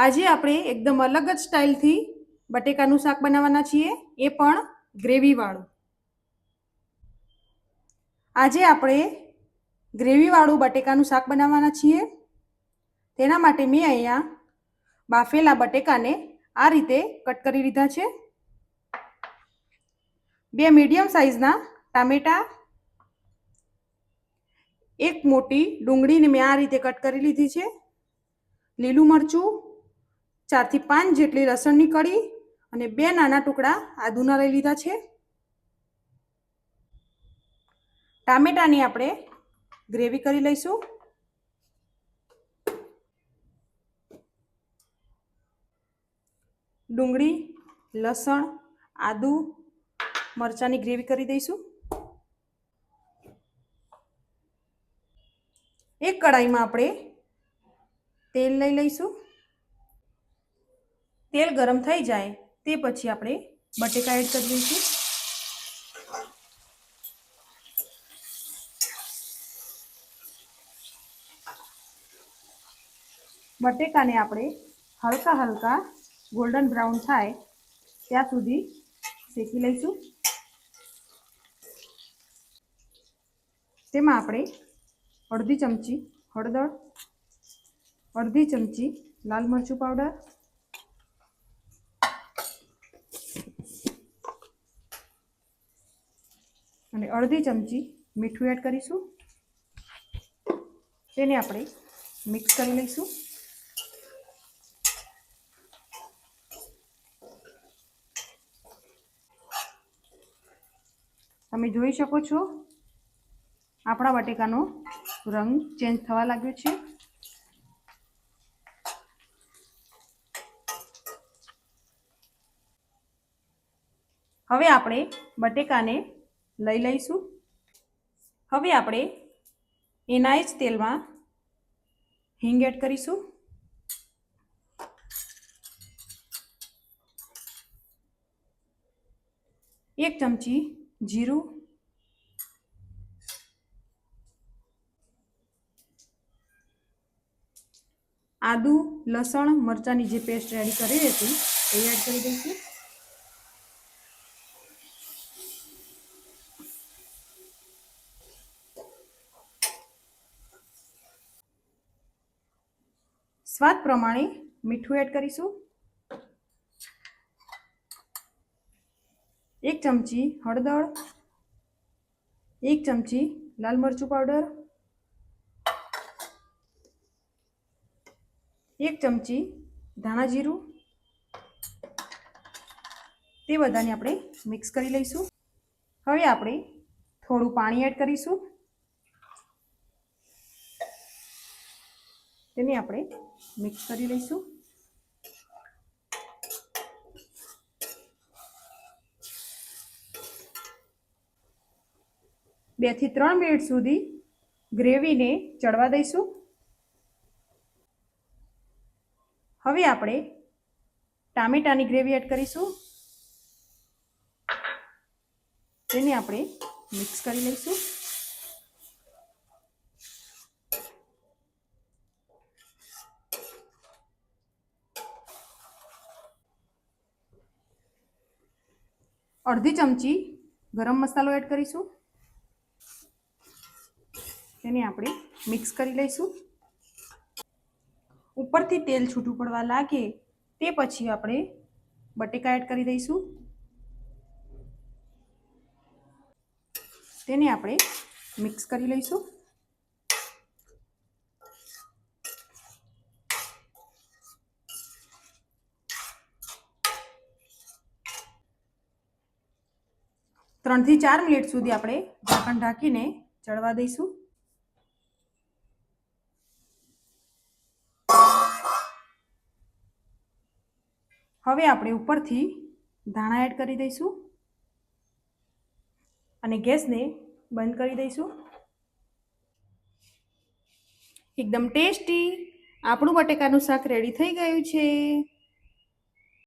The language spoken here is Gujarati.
આજે આપણે એકદમ અલગ જ સ્ટાઇલથી બટેકાનું શાક બનાવવાના છીએ, એ પણ ગ્રેવીવાળું. આજે આપણે ગ્રેવીવાળું બટેકાનું શાક બનાવવાના છીએ. તેના માટે મેં અહીંયા બાફેલા બટેકાને આ રીતે કટ કરી લીધા છે. 2 મીડિયમ સાઇઝના ટામેટા, એક મોટી ડુંગળીને મેં આ રીતે કટ કરી લીધી છે. લીલું મરચું, 4 થી 5 જેટલી લસણની કળી અને 2 નાના ટુકડા આદુના લઈ લીધા છે. ટામેટાની આપણે ગ્રેવી કરી લઈશું. ડુંગળી, લસણ, આદુ, મરચાંની ગ્રેવી કરી દઈશું. એક કડાઈમાં આપણે તેલ લઈ લઈશું. તેલ ગરમ થઈ જાય તે પછી આપણે બટેકા એડ કરી દઈશું. બટેકાને આપણે હલકા હલકા ગોલ્ડન બ્રાઉન થાય ત્યાં સુધી શેકી લઈશું. તેમાં આપણે અડધી ચમચી હળદર, અડધી ચમચી લાલ મરચું પાવડર અને અડધી ચમચી મીઠું એડ કરીશું. તેને આપણે મિક્સ કરી લઈશું. તમે જોઈ શકો છો આપણા બટેકાનો રંગ ચેન્જ થવા લાગ્યો છે. હવે આપણે બટેકાને લઈ લઈશું. હવે આપણે એના જ તેલમાં હિંગ એડ કરીશું. એક ચમચી જીરું, આદુ, લસણ, મરચાંની જે પેસ્ટ રેડી કરી હતી એ એડ કરી દઈશું. સ્વાદ પ્રમાણે મીઠું એડ કરીશું. 1 ચમચી હળદર, 1 ચમચી લાલ મરચું પાવડર, 1 ચમચી ધાણા જીરું. તે બધાને આપણે મિક્સ કરી લઈશું. હવે આપણે થોડું પાણી એડ કરીશું. તેને આપણે મિક્સ કરી લઈશું. બે થી 3 મિનિટ સુધી ગ્રેવીને ચડવા દઈશું. હવે આપણે ટામેટાની ગ્રેવી એડ કરીશું. તેને આપણે મિક્સ કરી લઈશું. અડધી ચમચી ગરમ મસાલો એડ કરીશું. તેને આપણે મિક્સ કરી લઈશું. ઉપરથી તેલ છૂટું પડવા લાગે તે પછી આપણે બટેકા એડ કરી દઈશું. તેને આપણે મિક્સ કરી લઈશું. ત્રણ થી 4 મિનિટ સુધી આપણે ઢાંકણ ઢાંકીને ચડવા દઈશું. હવે આપણે ઉપરથી ધાણા એડ કરી દઈશું અને ગેસને બંધ કરી દઈશું. એકદમ ટેસ્ટી આપણું બટેકાનું શાક રેડી થઈ ગયું છે.